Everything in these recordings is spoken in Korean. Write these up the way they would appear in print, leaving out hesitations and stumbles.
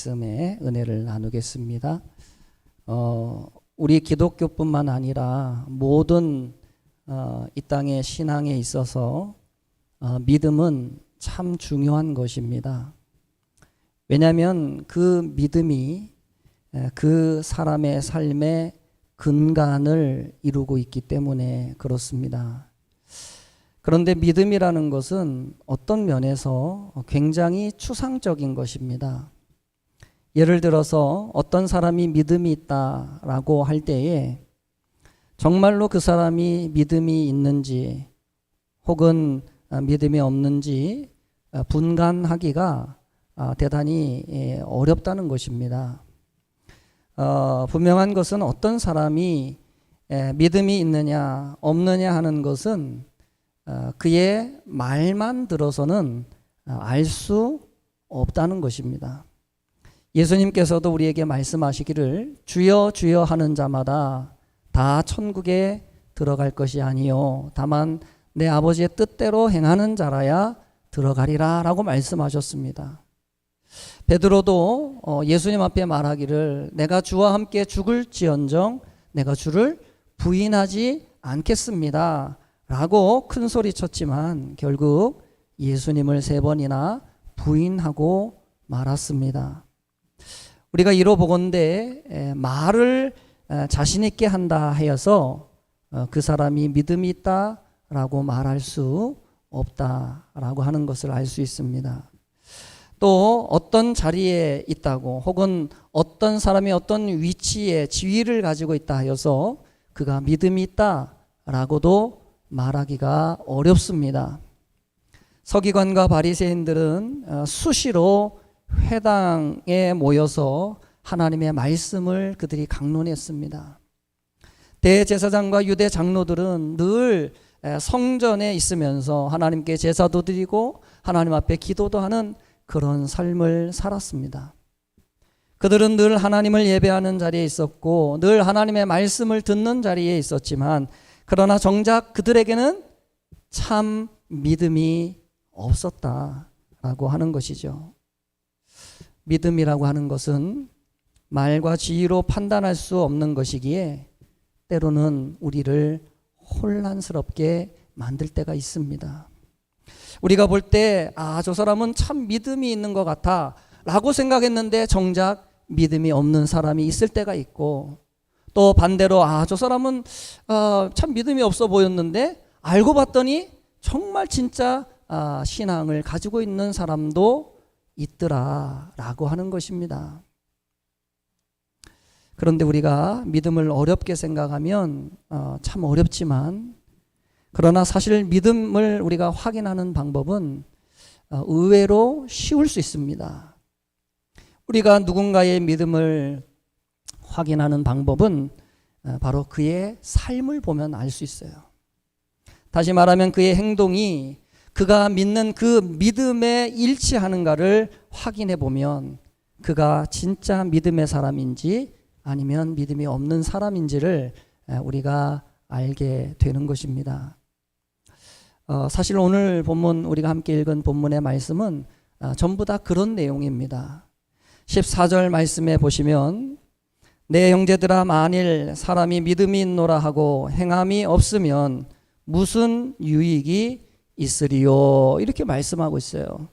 말씀의 은혜를 나누겠습니다. 우리 기독교뿐만 아니라 모든 이 땅의 신앙에 있어서 믿음은 참 중요한 것입니다. 왜냐하면 그 믿음이 그 사람의 삶의 근간을 이루고 있기 때문에 그렇습니다. 그런데 믿음이라는 것은 어떤 면에서 굉장히 추상적인 것입니다. 예를 들어서 어떤 사람이 믿음이 있다라고 할 때에 정말로 그 사람이 믿음이 있는지 혹은 믿음이 없는지 분간하기가 대단히 어렵다는 것입니다. 분명한 것은 어떤 사람이 믿음이 있느냐 없느냐 하는 것은 그의 말만 들어서는 알 수 없다는 것입니다. 예수님께서도 우리에게 말씀하시기를 주여 주여 하는 자마다 다 천국에 들어갈 것이 아니요 다만 내 아버지의 뜻대로 행하는 자라야 들어가리라 라고 말씀하셨습니다. 베드로도 예수님 앞에 말하기를 내가 주와 함께 죽을지언정 내가 주를 부인하지 않겠습니다 라고 큰 소리 쳤지만 결국 예수님을 3번이나 부인하고 말았습니다. 우리가 이러보건대 말을 자신 있게 한다 하여서 그 사람이 믿음이 있다라고 말할 수 없다라고 하는 것을 알 수 있습니다. 또 어떤 자리에 있다고 혹은 어떤 사람이 어떤 위치에 지위를 가지고 있다 하여서 그가 믿음이 있다라고도 말하기가 어렵습니다. 서기관과 바리새인들은 수시로 회당에 모여서 하나님의 말씀을 그들이 강론했습니다. 대제사장과 유대 장로들은 늘 성전에 있으면서 하나님께 제사도 드리고 하나님 앞에 기도도 하는 그런 삶을 살았습니다. 그들은 늘 하나님을 예배하는 자리에 있었고 늘 하나님의 말씀을 듣는 자리에 있었지만 그러나 정작 그들에게는 참 믿음이 없었다라고 하는 것이죠. 믿음이라고 하는 것은 말과 지위로 판단할 수 없는 것이기에 때로는 우리를 혼란스럽게 만들 때가 있습니다. 우리가 볼 때 저 사람은 참 믿음이 있는 것 같아 라고 생각했는데 정작 믿음이 없는 사람이 있을 때가 있고 또 반대로 저 사람은 참 믿음이 없어 보였는데 알고 봤더니 정말 진짜 신앙을 가지고 있는 사람도 있더라 라고 하는 것입니다. 그런데 우리가 믿음을 어렵게 생각하면 참 어렵지만 그러나 사실 믿음을 우리가 확인하는 방법은 의외로 쉬울 수 있습니다. 우리가 누군가의 믿음을 확인하는 방법은 바로 그의 삶을 보면 알 수 있어요. 다시 말하면 그의 행동이 그가 믿는 그 믿음에 일치하는가를 확인해 보면 그가 진짜 믿음의 사람인지 아니면 믿음이 없는 사람인지를 우리가 알게 되는 것입니다. 사실 오늘 본문 우리가 함께 읽은 본문의 말씀은 전부 다 그런 내용입니다. 14절 말씀에 보시면 내 형제들아 만일 사람이 믿음이 있노라 하고 행함이 없으면 무슨 유익이 있으리요 이렇게 말씀하고 있어요.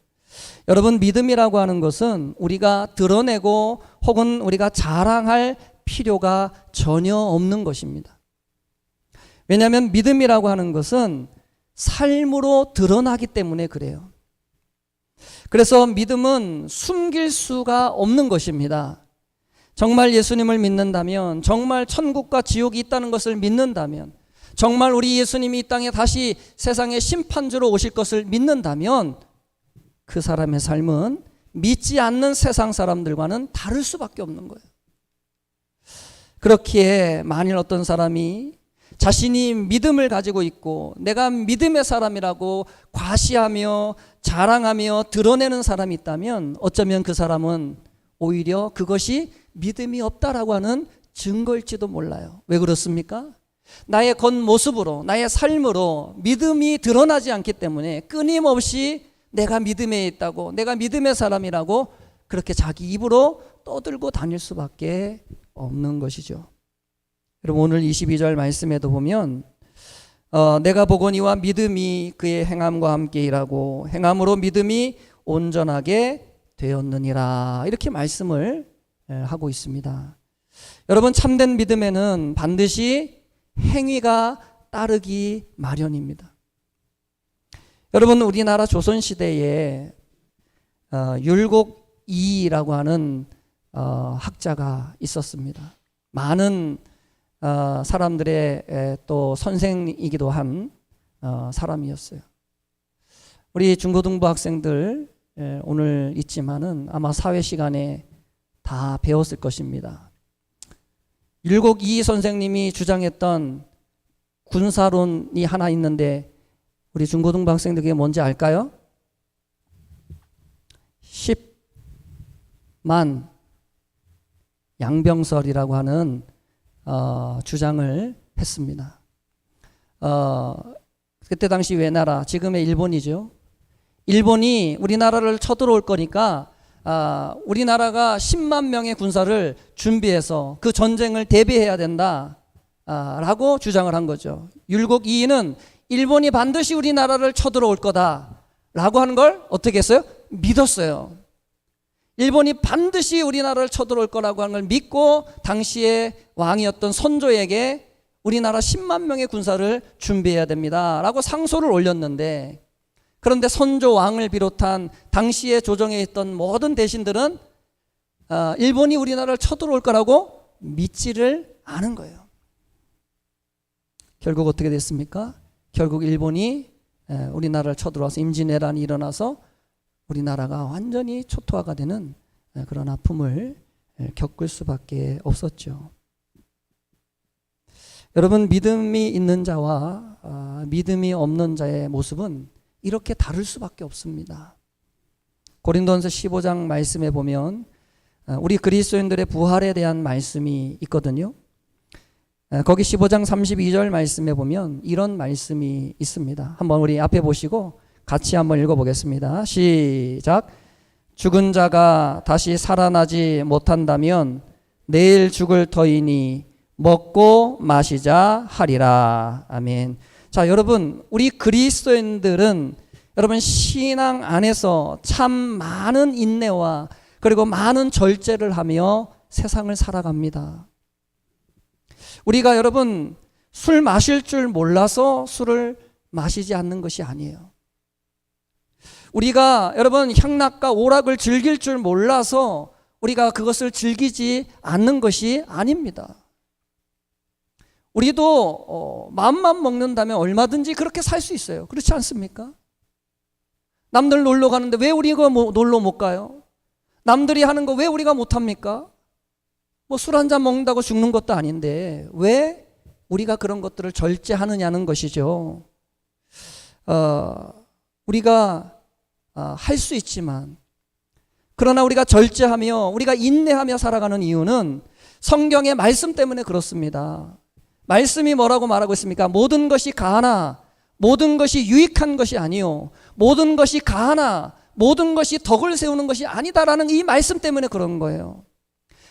여러분 믿음이라고 하는 것은 우리가 드러내고 혹은 우리가 자랑할 필요가 전혀 없는 것입니다. 왜냐하면 믿음이라고 하는 것은 삶으로 드러나기 때문에 그래요. 그래서 믿음은 숨길 수가 없는 것입니다. 정말 예수님을 믿는다면 정말 천국과 지옥이 있다는 것을 믿는다면 정말 우리 예수님이 이 땅에 다시 세상의 심판주로 오실 것을 믿는다면 그 사람의 삶은 믿지 않는 세상 사람들과는 다를 수밖에 없는 거예요. 그렇기에 만일 어떤 사람이 자신이 믿음을 가지고 있고 내가 믿음의 사람이라고 과시하며 자랑하며 드러내는 사람이 있다면 어쩌면 그 사람은 오히려 그것이 믿음이 없다라고 하는 증거일지도 몰라요. 왜 그렇습니까? 나의 겉모습으로 나의 삶으로 믿음이 드러나지 않기 때문에 끊임없이 내가 믿음에 있다고 내가 믿음의 사람이라고 그렇게 자기 입으로 떠들고 다닐 수밖에 없는 것이죠. 여러분 오늘 22절 말씀에도 보면 내가 보거니와 믿음이 그의 행함과 함께 일하고 행함으로 믿음이 온전하게 되었느니라 이렇게 말씀을 하고 있습니다. 여러분 참된 믿음에는 반드시 행위가 따르기 마련입니다. 여러분 우리나라 조선시대에 율곡이라고 하는 학자가 있었습니다. 많은 사람들의 또 선생이기도 한 사람이었어요. 우리 중고등부 학생들 오늘 있지만은 아마 사회 시간에 다 배웠을 것입니다. 율곡이 선생님이 주장했던 군사론이 하나 있는데 우리 중고등부 학생들 그게 뭔지 알까요? 10만 양병설이라고 하는 주장을 했습니다. 그때 당시 외나라, 지금의 일본이죠. 일본이 우리나라를 쳐들어올 거니까 우리나라가 10만 명의 군사를 준비해서 그 전쟁을 대비해야 된다 라고 주장을 한 거죠. 율곡 2위는 일본이 반드시 우리나라를 쳐들어올 거다 라고 하는 걸 어떻게 했어요? 믿었어요. 일본이 반드시 우리나라를 쳐들어올 거라고 하는 걸 믿고 당시의 왕이었던 선조에게 우리나라 10만 명의 군사를 준비해야 됩니다 라고 상소를 올렸는데, 그런데 선조 왕을 비롯한 당시에 조정에 있던 모든 대신들은 일본이 우리나라를 쳐들어올 거라고 믿지를 않은 거예요. 결국 어떻게 됐습니까? 결국 일본이 우리나라를 쳐들어와서 임진왜란이 일어나서 우리나라가 완전히 초토화가 되는 그런 아픔을 겪을 수밖에 없었죠. 여러분 믿음이 있는 자와 믿음이 없는 자의 모습은 이렇게 다를 수밖에 없습니다. 고린도전서 15장 말씀에 보면 우리 그리스도인들의 부활에 대한 말씀이 있거든요. 거기 15장 32절 말씀에 보면 이런 말씀이 있습니다. 한번 우리 앞에 보시고 같이 한번 읽어보겠습니다. 시작. 죽은 자가 다시 살아나지 못한다면 내일 죽을 터이니 먹고 마시자 하리라. 아멘. 자, 여러분 우리 그리스도인들은 여러분 신앙 안에서 참 많은 인내와 그리고 많은 절제를 하며 세상을 살아갑니다. 우리가 여러분 술 마실 줄 몰라서 술을 마시지 않는 것이 아니에요. 우리가 여러분 향락과 오락을 즐길 줄 몰라서 우리가 그것을 즐기지 않는 것이 아닙니다. 우리도 마음만 먹는다면 얼마든지 그렇게 살 수 있어요. 그렇지 않습니까? 남들 놀러 가는데 왜 우리가 놀러 못 가요? 남들이 하는 거 왜 우리가 못 합니까? 뭐 술 한 잔 먹는다고 죽는 것도 아닌데 왜 우리가 그런 것들을 절제하느냐는 것이죠. 우리가 할 수 있지만 그러나 우리가 절제하며 우리가 인내하며 살아가는 이유는 성경의 말씀 때문에 그렇습니다. 말씀이 뭐라고 말하고 있습니까? 모든 것이 가하나 모든 것이 유익한 것이 아니요 모든 것이 가하나 모든 것이 덕을 세우는 것이 아니다라는 이 말씀 때문에 그런 거예요.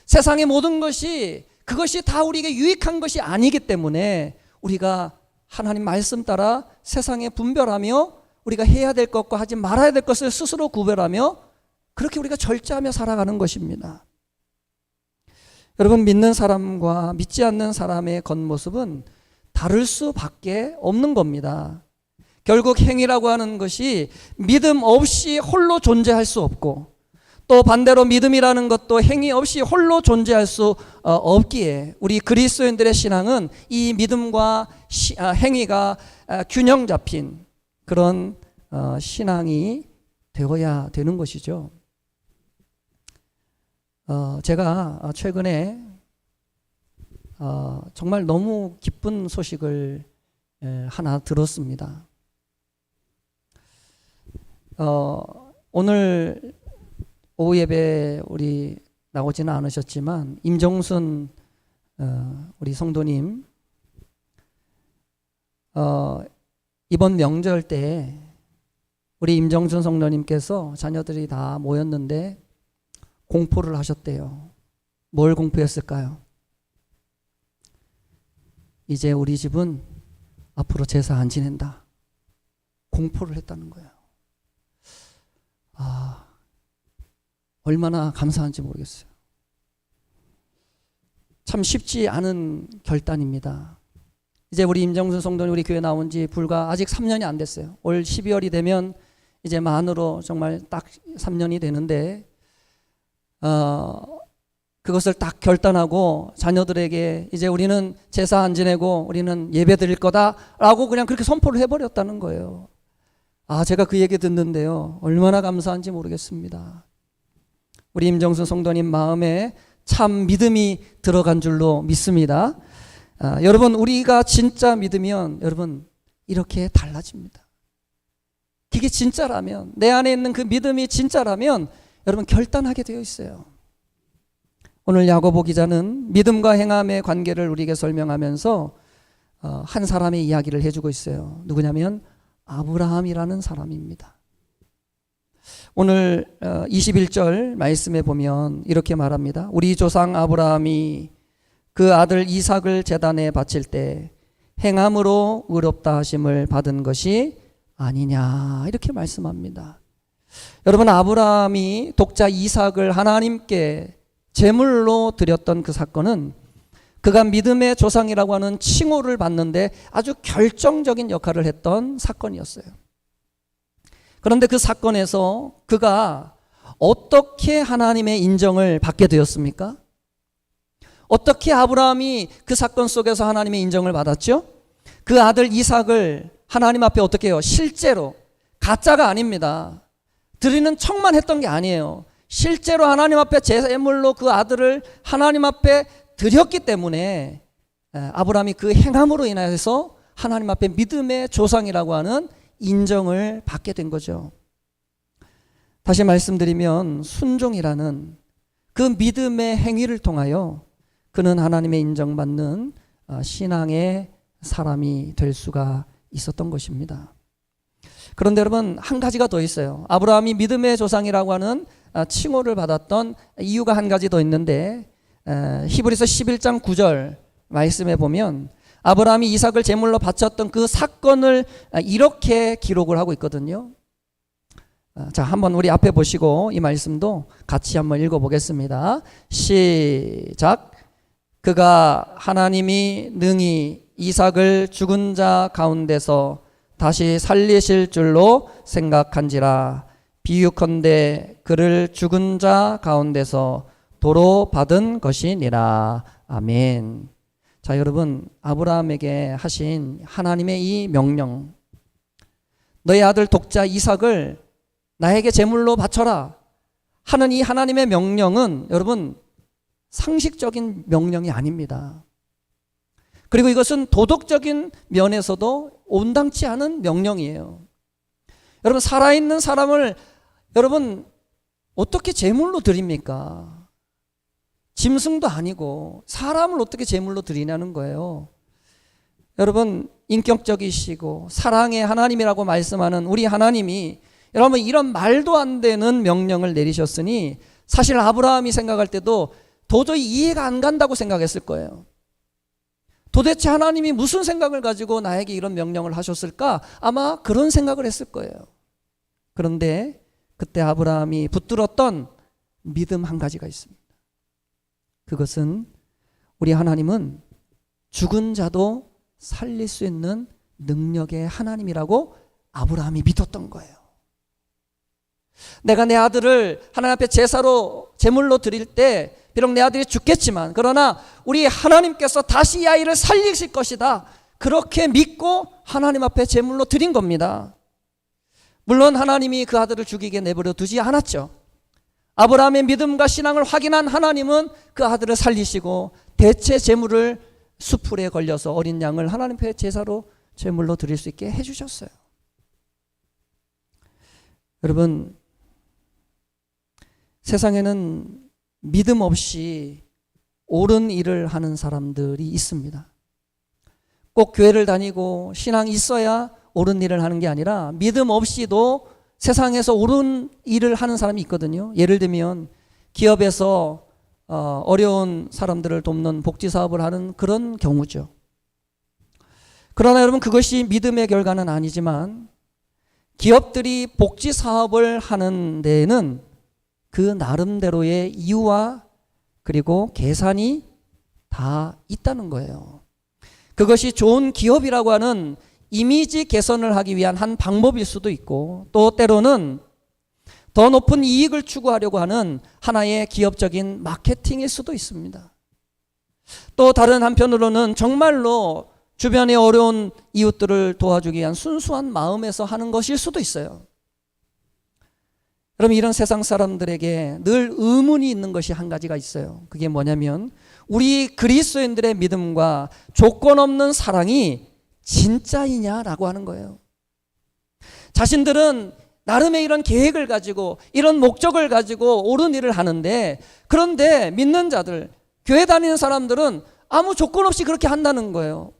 세상의 모든 것이 그것이 다 우리에게 유익한 것이 아니기 때문에 우리가 하나님 말씀 따라 세상에 분별하며 우리가 해야 될 것과 하지 말아야 될 것을 스스로 구별하며 그렇게 우리가 절제하며 살아가는 것입니다. 여러분 믿는 사람과 믿지 않는 사람의 겉모습은 다를 수밖에 없는 겁니다. 결국 행위라고 하는 것이 믿음 없이 홀로 존재할 수 없고 또 반대로 믿음이라는 것도 행위 없이 홀로 존재할 수 없기에 우리 그리스도인들의 신앙은 이 믿음과 행위가 균형 잡힌 그런 신앙이 되어야 되는 것이죠. 제가 최근에 정말 너무 기쁜 소식을 하나 들었습니다. 오늘 오후 예배 우리 나오지는 않으셨지만 임정순 우리 성도님 이번 명절 때 우리 임정순 성도님께서 자녀들이 다 모였는데 공포를 하셨대요. 뭘 공포했을까요? 이제 우리 집은 앞으로 제사 안 지낸다. 공포를 했다는 거예요. 얼마나 감사한지 모르겠어요. 참 쉽지 않은 결단입니다. 이제 우리 임정순 성도님 우리 교회 나온 지 불과 아직 3년이 안 됐어요. 올 12월이 되면 이제 만으로 정말 딱 3년이 되는데 그것을 딱 결단하고 자녀들에게 이제 우리는 제사 안 지내고 우리는 예배 드릴 거다라고 그냥 그렇게 선포를 해버렸다는 거예요. 제가 그 얘기 듣는데요. 얼마나 감사한지 모르겠습니다. 우리 임정순 성도님 마음에 참 믿음이 들어간 줄로 믿습니다. 여러분, 우리가 진짜 믿으면 여러분 이렇게 달라집니다. 그게 진짜라면, 내 안에 있는 그 믿음이 진짜라면 여러분 결단하게 되어 있어요. 오늘 야고보 기자는 믿음과 행함의 관계를 우리에게 설명하면서 한 사람의 이야기를 해주고 있어요. 누구냐면 아브라함이라는 사람입니다. 오늘 21절 말씀에 보면 이렇게 말합니다. 우리 조상 아브라함이 그 아들 이삭을 제단에 바칠 때 행함으로 의롭다 하심을 받은 것이 아니냐, 이렇게 말씀합니다. 여러분, 아브라함이 독자 이삭을 하나님께 제물로 드렸던 그 사건은 그가 믿음의 조상이라고 하는 칭호를 받는데 아주 결정적인 역할을 했던 사건이었어요. 그런데 그 사건에서 그가 어떻게 하나님의 인정을 받게 되었습니까? 어떻게 아브라함이 그 사건 속에서 하나님의 인정을 받았죠? 그 아들 이삭을 하나님 앞에 어떻게 해요? 실제로, 가짜가 아닙니다. 드리는 척만 했던 게 아니에요. 실제로 하나님 앞에 제물로 그 아들을 하나님 앞에 드렸기 때문에 아브라함이 그 행함으로 인해서 하나님 앞에 믿음의 조상이라고 하는 인정을 받게 된 거죠. 다시 말씀드리면 순종이라는 그 믿음의 행위를 통하여 그는 하나님의 인정받는 신앙의 사람이 될 수가 있었던 것입니다. 그런데 여러분, 한 가지가 더 있어요. 아브라함이 믿음의 조상이라고 하는 칭호를 받았던 이유가 한 가지 더 있는데 히브리서 11장 9절 말씀에 보면 아브라함이 이삭을 제물로 바쳤던 그 사건을 이렇게 기록을 하고 있거든요. 자, 한번 우리 앞에 보시고 이 말씀도 같이 한번 읽어보겠습니다. 시작. 그가 하나님이 능히 이삭을 죽은 자 가운데서 다시 살리실 줄로 생각한지라. 비유컨대 그를 죽은 자 가운데서 도로 받은 것이니라. 아멘. 자, 여러분, 아브라함에게 하신 하나님의 이 명령, 너의 아들 독자 이삭을 나에게 제물로 바쳐라 하는 이 하나님의 명령은 여러분 상식적인 명령이 아닙니다. 그리고 이것은 도덕적인 면에서도 온당치 않은 명령이에요. 여러분, 살아있는 사람을 여러분 어떻게 제물로 드립니까? 짐승도 아니고 사람을 어떻게 제물로 드리냐는 거예요. 여러분, 인격적이시고 사랑의 하나님이라고 말씀하는 우리 하나님이 여러분 이런 말도 안 되는 명령을 내리셨으니 사실 아브라함이 생각할 때도 도저히 이해가 안 간다고 생각했을 거예요. 도대체 하나님이 무슨 생각을 가지고 나에게 이런 명령을 하셨을까? 아마 그런 생각을 했을 거예요. 그런데 그때 아브라함이 붙들었던 믿음 한 가지가 있습니다. 그것은 우리 하나님은 죽은 자도 살릴 수 있는 능력의 하나님이라고 아브라함이 믿었던 거예요. 내가 내 아들을 하나님 앞에 제사로 제물로 드릴 때 비록 내 아들이 죽겠지만 그러나 우리 하나님께서 다시 이 아이를 살리실 것이다, 그렇게 믿고 하나님 앞에 제물로 드린 겁니다. 물론 하나님이 그 아들을 죽이게 내버려 두지 않았죠. 아브라함의 믿음과 신앙을 확인한 하나님은 그 아들을 살리시고 대체 제물을 수풀에 걸려서 어린 양을 하나님 앞에 제사로 제물로 드릴 수 있게 해주셨어요. 여러분, 세상에는 믿음 없이 옳은 일을 하는 사람들이 있습니다. 꼭 교회를 다니고 신앙이 있어야 옳은 일을 하는 게 아니라 믿음 없이도 세상에서 옳은 일을 하는 사람이 있거든요. 예를 들면 기업에서 어려운 사람들을 돕는 복지 사업을 하는 그런 경우죠. 그러나 여러분, 그것이 믿음의 결과는 아니지만 기업들이 복지 사업을 하는 데에는 그 나름대로의 이유와 그리고 계산이 다 있다는 거예요. 그것이 좋은 기업이라고 하는 이미지 개선을 하기 위한 한 방법일 수도 있고, 또 때로는 더 높은 이익을 추구하려고 하는 하나의 기업적인 마케팅일 수도 있습니다. 또 다른 한편으로는 정말로 주변의 어려운 이웃들을 도와주기 위한 순수한 마음에서 하는 것일 수도 있어요. 그럼 이런 세상 사람들에게 늘 의문이 있는 것이 한 가지가 있어요. 그게 뭐냐면, 우리 그리스도인들의 믿음과 조건 없는 사랑이 진짜이냐라고 하는 거예요. 자신들은 나름의 이런 계획을 가지고 이런 목적을 가지고 옳은 일을 하는데, 그런데 믿는 자들, 교회 다니는 사람들은 아무 조건 없이 그렇게 한다는 거예요.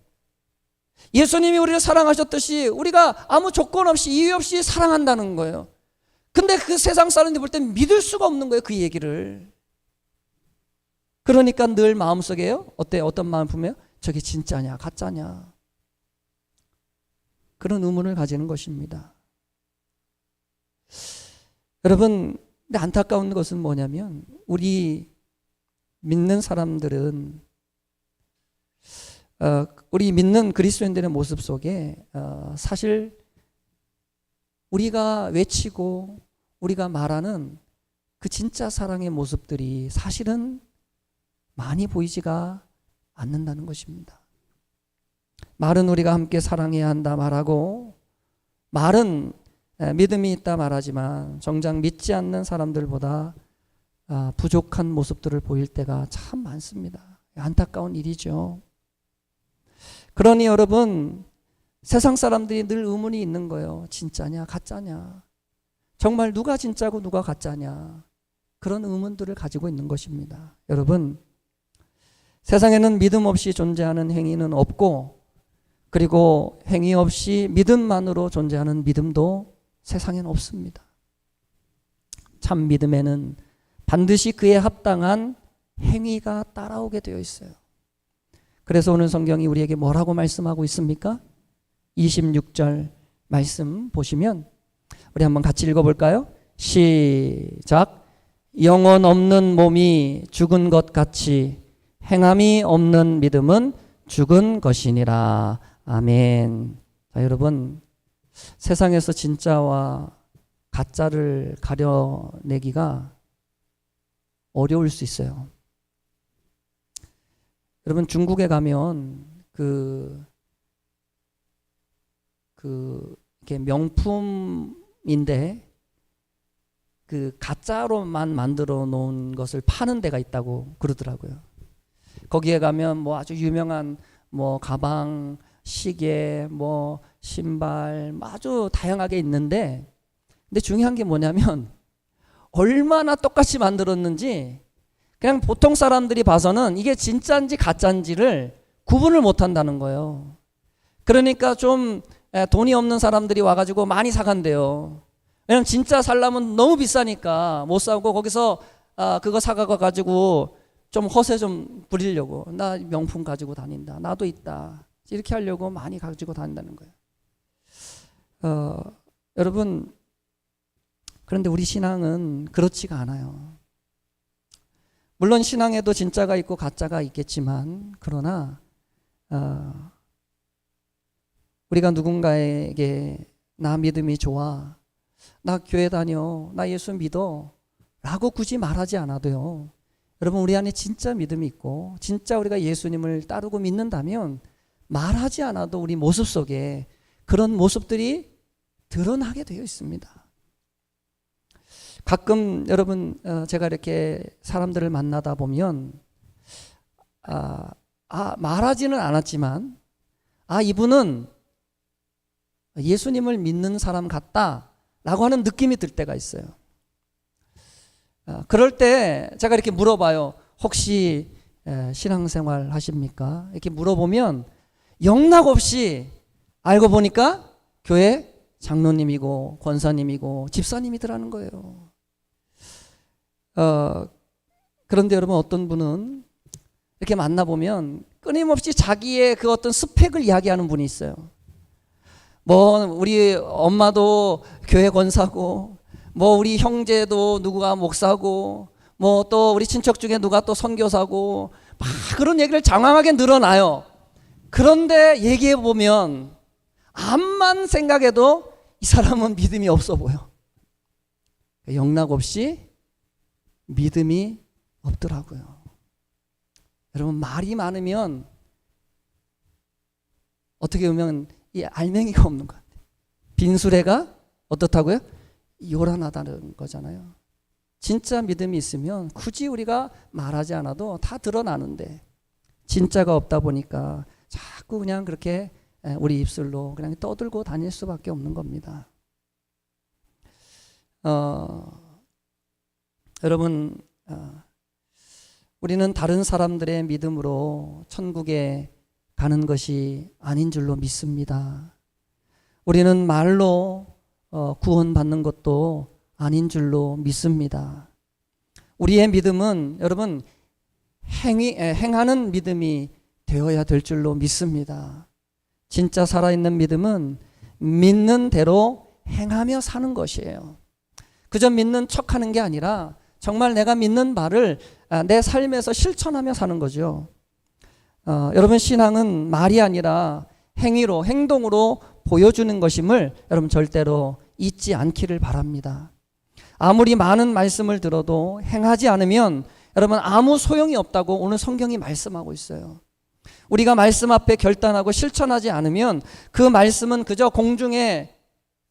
예수님이 우리를 사랑하셨듯이 우리가 아무 조건 없이 이유 없이 사랑한다는 거예요. 근데 그 세상 사람들이 볼 땐 믿을 수가 없는 거예요, 그 얘기를. 그러니까 늘 마음속에요, 어떤 마음 품어요? 저게 진짜냐 가짜냐, 그런 의문을 가지는 것입니다. 여러분, 근데 안타까운 것은 뭐냐면, 우리 믿는 사람들은 우리 믿는 그리스도인들의 모습 속에 사실 우리가 외치고 우리가 말하는 그 진짜 사랑의 모습들이 사실은 많이 보이지가 않는다는 것입니다. 말은 우리가 함께 사랑해야 한다 말하고, 말은 믿음이 있다 말하지만 정작 믿지 않는 사람들보다 부족한 모습들을 보일 때가 참 많습니다. 안타까운 일이죠. 그러니 여러분, 세상 사람들이 늘 의문이 있는 거예요. 진짜냐 가짜냐, 정말 누가 진짜고 누가 가짜냐, 그런 의문들을 가지고 있는 것입니다. 여러분, 세상에는 믿음 없이 존재하는 행위는 없고, 그리고 행위 없이 믿음만으로 존재하는 믿음도 세상에는 없습니다. 참 믿음에는 반드시 그에 합당한 행위가 따라오게 되어 있어요. 그래서 오늘 성경이 우리에게 뭐라고 말씀하고 있습니까? 26절 말씀 보시면 우리 한번 같이 읽어볼까요? 시작. 영혼 없는 몸이 죽은 것 같이 행함이 없는 믿음은 죽은 것이니라. 아멘. 자, 여러분, 세상에서 진짜와 가짜를 가려내기가 어려울 수 있어요. 여러분, 중국에 가면 이렇게 명품인데 그 가짜로만 만들어 놓은 것을 파는 데가 있다고 그러더라고요. 거기에 가면 뭐 아주 유명한 뭐 가방, 시계, 뭐 신발, 아주 다양하게 있는데, 근데 중요한 게 뭐냐면 얼마나 똑같이 만들었는지 그냥 보통 사람들이 봐서는 이게 진짜인지 가짜인지를 구분을 못 한다는 거예요. 그러니까 좀 돈이 없는 사람들이 와가지고 많이 사간대요. 왜냐면 진짜 살려면 너무 비싸니까 못 사고, 거기서 그거 사가가지고 좀 허세 좀 부리려고, 나 명품 가지고 다닌다, 나도 있다, 이렇게 하려고 많이 가지고 다닌다는 거예요. 여러분, 그런데 우리 신앙은 그렇지가 않아요. 물론 신앙에도 진짜가 있고 가짜가 있겠지만, 그러나 우리가 누군가에게 나 믿음이 좋아, 나 교회 다녀, 나 예수 믿어 라고 굳이 말하지 않아도요, 여러분, 우리 안에 진짜 믿음이 있고 진짜 우리가 예수님을 따르고 믿는다면 말하지 않아도 우리 모습 속에 그런 모습들이 드러나게 되어 있습니다. 가끔 여러분, 제가 이렇게 사람들을 만나다 보면 말하지는 않았지만 이분은 예수님을 믿는 사람 같다 라고 하는 느낌이 들 때가 있어요. 그럴 때 제가 이렇게 물어봐요. 혹시 신앙생활 하십니까? 이렇게 물어보면 영락없이 알고 보니까 교회 장로님이고 권사님이고 집사님이더라는 거예요. 그런데 여러분 어떤 분은 이렇게 만나보면 끊임없이 자기의 그 어떤 스펙을 이야기하는 분이 있어요. 뭐 우리 엄마도 교회 권사고, 뭐 우리 형제도 누구가 목사고, 뭐 또 우리 친척 중에 누가 또 선교사고, 막 그런 얘기를 장황하게 늘어나요. 그런데 얘기해 보면 암만 생각해도 이 사람은 믿음이 없어 보여. 영락없이 믿음이 없더라고요. 여러분 말이 많으면 어떻게 보면 이 알맹이가 없는 것 같아요. 빈수레가 어떻다고요? 요란하다는 거잖아요. 진짜 믿음이 있으면 굳이 우리가 말하지 않아도 다 드러나는데 진짜가 없다 보니까 자꾸 그냥 그렇게 우리 입술로 그냥 떠들고 다닐 수밖에 없는 겁니다. 여러분 우리는 다른 사람들의 믿음으로 천국에 가는 것이 아닌 줄로 믿습니다. 우리는 말로 구원받는 것도 아닌 줄로 믿습니다. 우리의 믿음은 여러분 행하는 믿음이 되어야 될 줄로 믿습니다. 진짜 살아있는 믿음은 믿는 대로 행하며 사는 것이에요. 그저 믿는 척하는 게 아니라 정말 내가 믿는 바를 내 삶에서 실천하며 사는 거죠. 여러분 신앙은 말이 아니라 행위로 행동으로 보여주는 것임을 여러분 절대로 잊지 않기를 바랍니다. 아무리 많은 말씀을 들어도 행하지 않으면 여러분 아무 소용이 없다고 오늘 성경이 말씀하고 있어요. 우리가 말씀 앞에 결단하고 실천하지 않으면 그 말씀은 그저 공중에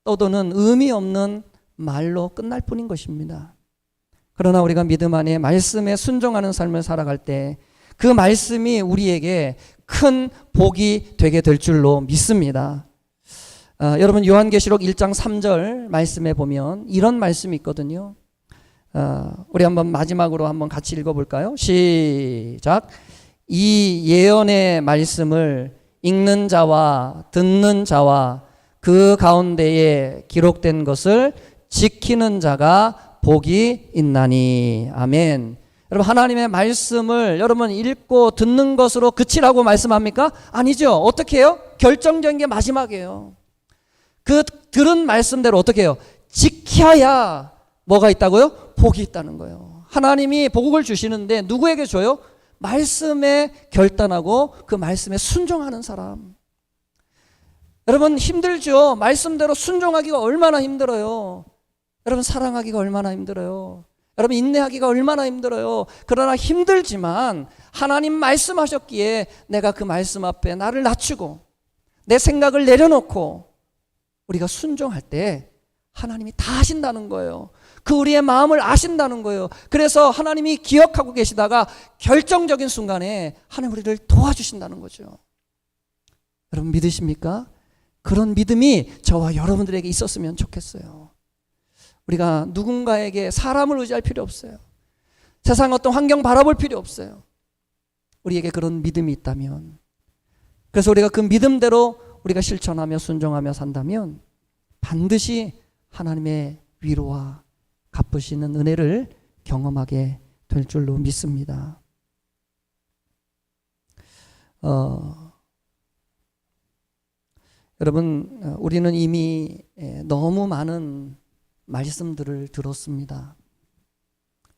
떠도는 의미 없는 말로 끝날 뿐인 것입니다. 그러나 우리가 믿음 안에 말씀에 순종하는 삶을 살아갈 때 그 말씀이 우리에게 큰 복이 되게 될 줄로 믿습니다. 여러분 요한계시록 1장 3절 말씀에 보면 이런 말씀이 있거든요. 우리 한번 마지막으로 한번 같이 읽어볼까요? 시작. 이 예언의 말씀을 읽는 자와 듣는 자와 그 가운데에 기록된 것을 지키는 자가 복이 있나니. 아멘. 여러분 하나님의 말씀을 여러분 읽고 듣는 것으로 그치라고 말씀합니까? 아니죠. 어떻게 해요? 결정적인 게 마지막이에요. 그 들은 말씀대로 어떻게 해요? 지켜야 뭐가 있다고요? 복이 있다는 거예요. 하나님이 복을 주시는데 누구에게 줘요? 말씀에 결단하고 그 말씀에 순종하는 사람. 여러분 힘들죠. 말씀대로 순종하기가 얼마나 힘들어요. 여러분 사랑하기가 얼마나 힘들어요. 여러분 인내하기가 얼마나 힘들어요. 그러나 힘들지만 하나님 말씀하셨기에 내가 그 말씀 앞에 나를 낮추고 내 생각을 내려놓고 우리가 순종할 때 하나님이 다 하신다는 거예요. 그 우리의 마음을 아신다는 거예요. 그래서 하나님이 기억하고 계시다가 결정적인 순간에 하나님 우리를 도와주신다는 거죠. 여러분 믿으십니까? 그런 믿음이 저와 여러분들에게 있었으면 좋겠어요. 우리가 누군가에게 사람을 의지할 필요 없어요. 세상 어떤 환경 바라볼 필요 없어요. 우리에게 그런 믿음이 있다면, 그래서 우리가 그 믿음대로 우리가 실천하며 순종하며 산다면 반드시 하나님의 위로와 갚으시는 은혜를 경험하게 될 줄로 믿습니다. 여러분 우리는 이미 너무 많은 말씀들을 들었습니다.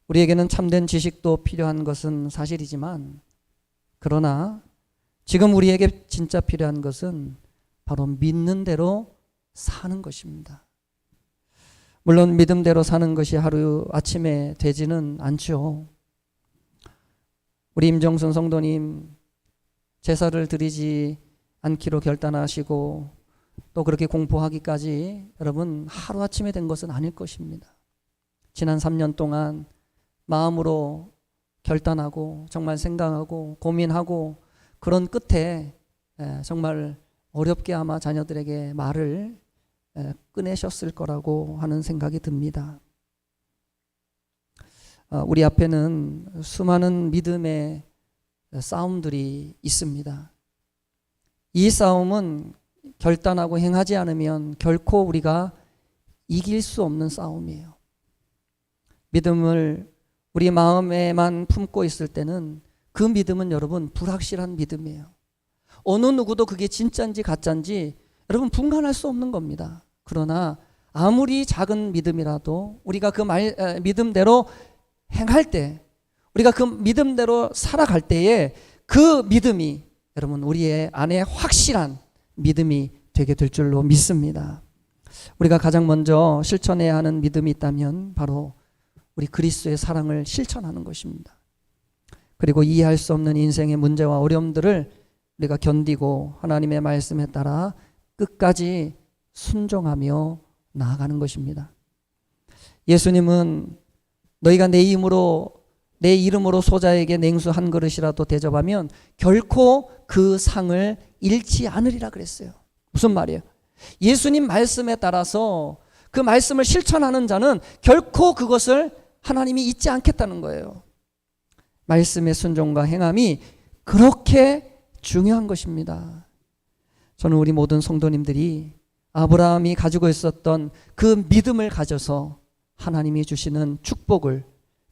우리에게는 참된 지식도 필요한 것은 사실이지만 그러나 지금 우리에게 진짜 필요한 것은 바로 믿는 대로 사는 것입니다. 물론 믿음대로 사는 것이 하루 아침에 되지는 않죠. 우리 임정순 성도님 제사를 드리지 않기로 결단하시고 또 그렇게 공포하기까지 여러분 하루아침에 된 것은 아닐 것입니다. 지난 3년 동안 마음으로 결단하고 정말 생각하고 고민하고 그런 끝에 정말 어렵게 아마 자녀들에게 말을 꺼내셨을 거라고 하는 생각이 듭니다. 우리 앞에는 수많은 믿음의 싸움들이 있습니다. 이 싸움은 결단하고 행하지 않으면 결코 우리가 이길 수 없는 싸움이에요. 믿음을 우리 마음에만 품고 있을 때는 그 믿음은 여러분 불확실한 믿음이에요. 어느 누구도 그게 진짜인지 가짜인지 여러분 분간할 수 없는 겁니다. 그러나 아무리 작은 믿음이라도 우리가 그 믿음대로 행할 때, 우리가 그 믿음대로 살아갈 때에 그 믿음이 여러분 우리의 안에 확실한 믿음이 되게 될 줄로 믿습니다. 우리가 가장 먼저 실천해야 하는 믿음이 있다면 바로 우리 그리스도의 사랑을 실천하는 것입니다. 그리고 이해할 수 없는 인생의 문제와 어려움들을 우리가 견디고 하나님의 말씀에 따라 끝까지 순종하며 나아가는 것입니다. 예수님은 너희가 내 이름으로 소자에게 냉수 한 그릇이라도 대접하면 결코 그 상을 잃지 않으리라 그랬어요. 무슨 말이에요? 예수님 말씀에 따라서 그 말씀을 실천하는 자는 결코 그것을 하나님이 잊지 않겠다는 거예요. 말씀의 순종과 행함이 그렇게 중요한 것입니다. 저는 우리 모든 성도님들이 아브라함이 가지고 있었던 그 믿음을 가져서 하나님이 주시는 축복을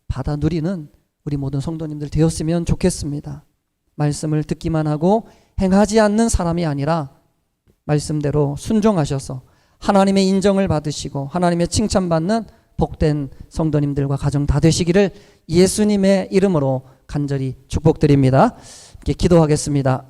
받아 누리는 우리 모든 성도님들 되었으면 좋겠습니다. 말씀을 듣기만 하고 행하지 않는 사람이 아니라 말씀대로 순종하셔서 하나님의 인정을 받으시고 하나님의 칭찬받는 복된 성도님들과 가정 다 되시기를 예수님의 이름으로 간절히 축복드립니다. 기도하겠습니다.